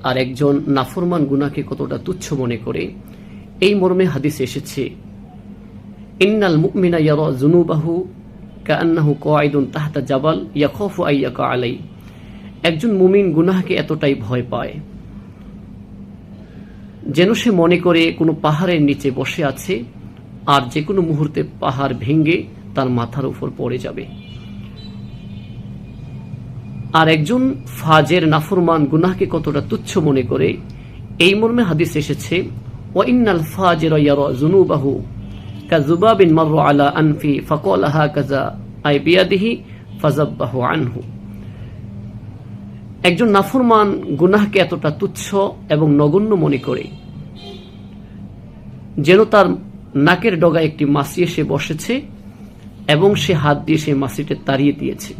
আর একজন নাফরমান গুনাহকে কতটা তুচ্ছ মনে করে, এই মর্মে হাদিসে এসেছে, ইন্নাল মুমিনা ইয়ারা যুনুবাহু কাআন্নাহু কাঈদুন তাহতা জাবাল ইয়াখাফু আইয়াকা আলাই। একজন মুমিন গুনাহকে এতটাই ভয় পায় যেন সে মনে করে কোনো পাহাড়ের নিচে বসে আছে আর যে কোনো মুহূর্তে পাহাড় ভেঙে তার মাথার উপর পড়ে যাবে। আর একজন ফাজের নাফরমান গুনাহকে কতটা তুচ্ছ মনে করে, এই মর্মে হাদিস এসেছে, ওয়া ইন্নাল ফাজিরা ইয়ারা যুনুবাহু কাযুবাবিন মাররা আলা আনফি ফাকালা হাকাযা আই বিয়াদিহি ফাযাব্বাহু আনহু। একজন নাফরমান গুনাহকে এতটা তুচ্ছ এবং নগণ্য মনে করে যেন তার নাকের ডগায় একটি মাছি এসে বসেছে এবং সে হাত দিয়ে সেই মাছিটা তাড়িয়ে দিয়েছে।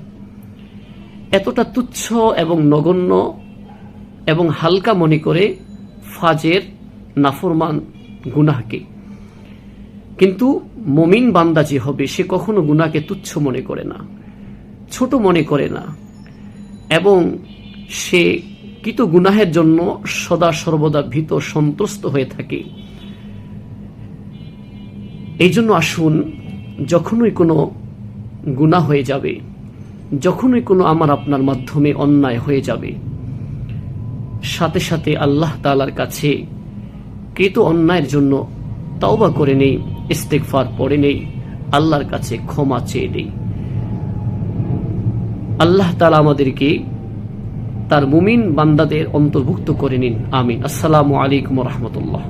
এতটা তুচ্ছ এবং নগণ্য এবং হালকা মনে করে ফাজের নাফরমান গুনাহকে। কিন্তু মুমিন বান্দা যে হবে সে কখনো গুনাহকে তুচ্ছ মনে করে না, ছোট মনে করে না, এবং সে কৃত গুনাহের জন্য সদা সর্বদা ভীত সন্ত্রস্ত হয়ে থাকে। এই জন্য আসুন, যখনই কোনো গুনাহ হয়ে যাবে, যখনই কোনো আমার আপনার মাধ্যমে অন্যায় হয়ে যাবে, সাথে সাথে আল্লাহ তাআলার কাছে কৃত অন্যায়ের জন্য তওবা করে নেই, ইস্তেগফার পড়ে নেই, আল্লাহর কাছে ক্ষমা চেয়ে নেই। আল্লাহ তাআলা আমাদেরকে তার মুমিন বান্দাদের অন্তর্ভুক্ত করে নিন। আমিন। আসসালামু আলাইকুম ওয়া রাহমাতুল্লাহ।